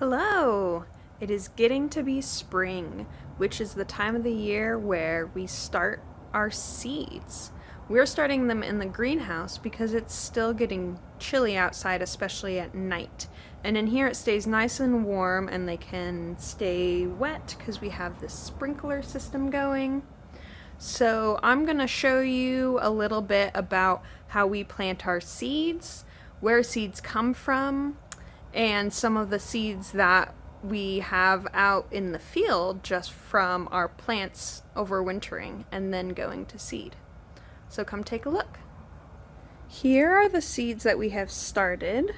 Hello! It is getting to be spring, which is the time of the year where we start our seeds. We're starting them in the greenhouse because it's still getting chilly outside, especially at night. And in here it stays nice and warm and they can stay wet because we have this sprinkler system going. So I'm going to show you a little bit about how we plant our seeds, where seeds come from, and some of the seeds that we have out in the field just from our plants overwintering and then going to seed. So come take a look. Here are the seeds that we have started.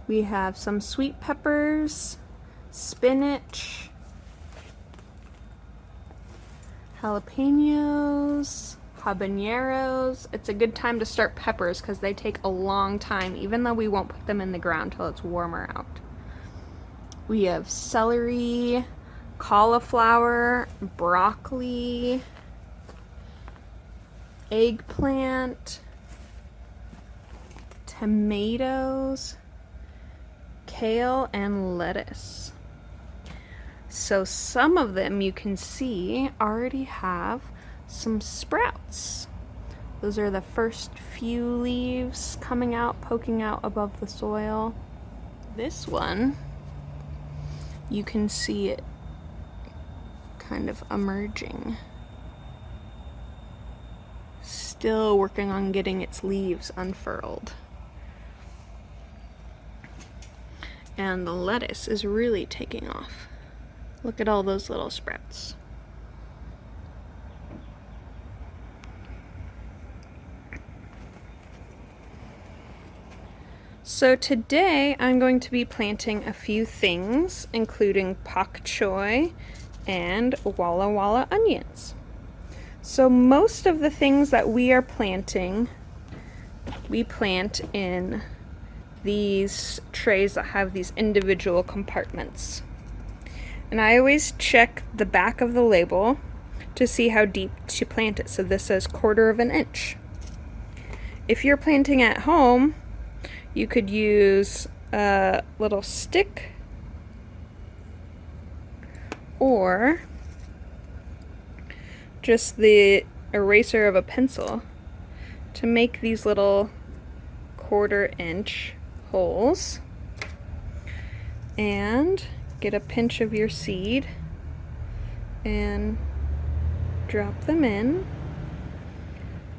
We have some sweet peppers, spinach, jalapenos, habaneros. It's a good time to start peppers because they take a long time, even though we won't put them in the ground till it's warmer out. We have celery, cauliflower, broccoli, eggplant, tomatoes, kale, and lettuce. So some of them you can see already have some sprouts. Those are the first few leaves coming out, poking out above the soil. This one, you can see it kind of emerging. Still working on getting its leaves unfurled. And the lettuce is really taking off. Look at all those little sprouts. So today I'm going to be planting a few things, including pak choi and walla walla onions. So most of the things that we are planting, we plant in these trays that have these individual compartments. And I always check the back of the label to see how deep to plant it. So this says 1/4 inch. If you're planting at home, you could use a little stick or just the eraser of a pencil to make these little 1/4 inch holes, and get a pinch of your seed and drop them in,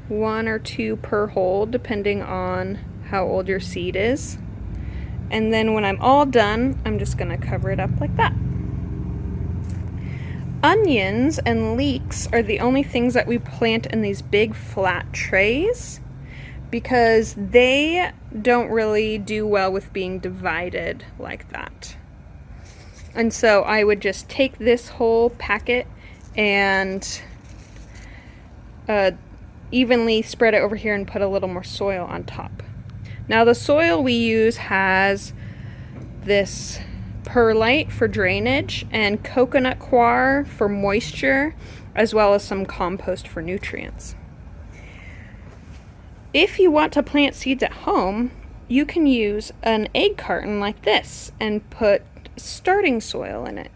1 or 2 per hole depending on how old your seed is. And then when I'm all done, I'm just going to cover it up like that. Onions and leeks are the only things that we plant in these big flat trays because they don't really do well with being divided like that. And so I would just take this whole packet and evenly spread it over here and put a little more soil on top. Now the soil we use has this perlite for drainage and coconut coir for moisture, as well as some compost for nutrients. If you want to plant seeds at home, you can use an egg carton like this and put starting soil in it.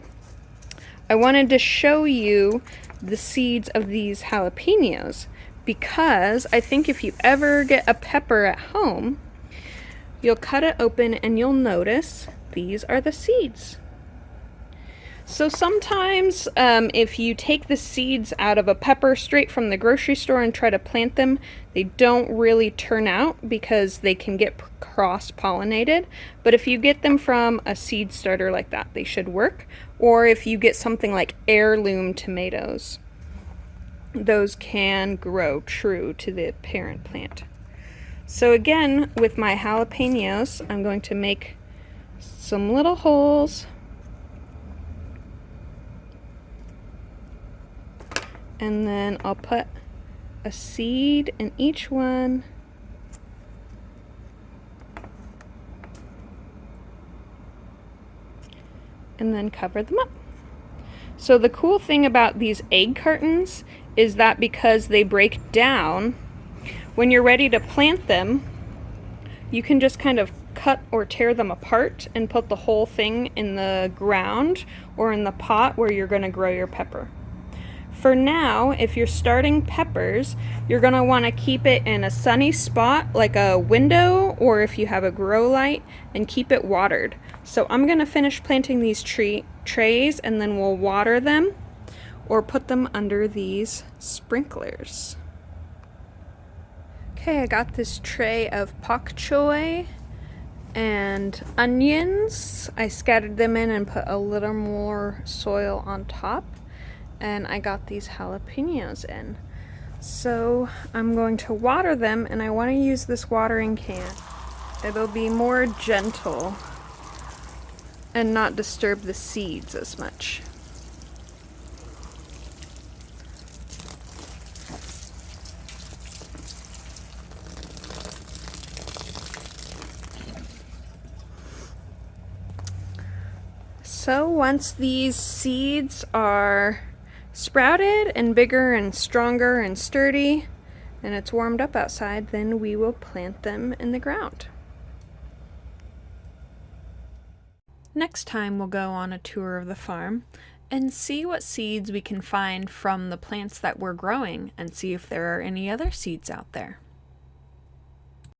I wanted to show you the seeds of these jalapenos because I think if you ever get a pepper at home, you'll cut it open and you'll notice these are the seeds. So sometimes if you take the seeds out of a pepper straight from the grocery store and try to plant them, they don't really turn out because they can get cross-pollinated. But if you get them from a seed starter like that, they should work. Or if you get something like heirloom tomatoes, those can grow true to the parent plant. So again, with my jalapenos, I'm going to make some little holes and then I'll put a seed in each one. And then cover them up. So the cool thing about these egg cartons is that because they break down, when you're ready to plant them, you can just kind of cut or tear them apart and put the whole thing in the ground or in the pot where you're going to grow your pepper. For now, if you're starting peppers, you're going to want to keep it in a sunny spot like a window, or if you have a grow light, and keep it watered. So I'm going to finish planting these trays and then we'll water them or put them under these sprinklers. Okay, I got this tray of pak choi and onions. I scattered them in and put a little more soil on top. And I got these jalapenos in. So I'm going to water them, and I want to use this watering can. It'll be more gentle and not disturb the seeds as much. So once these seeds are sprouted and bigger and stronger and sturdy, and it's warmed up outside, then we will plant them in the ground. Next time we'll go on a tour of the farm and see what seeds we can find from the plants that we're growing and see if there are any other seeds out there.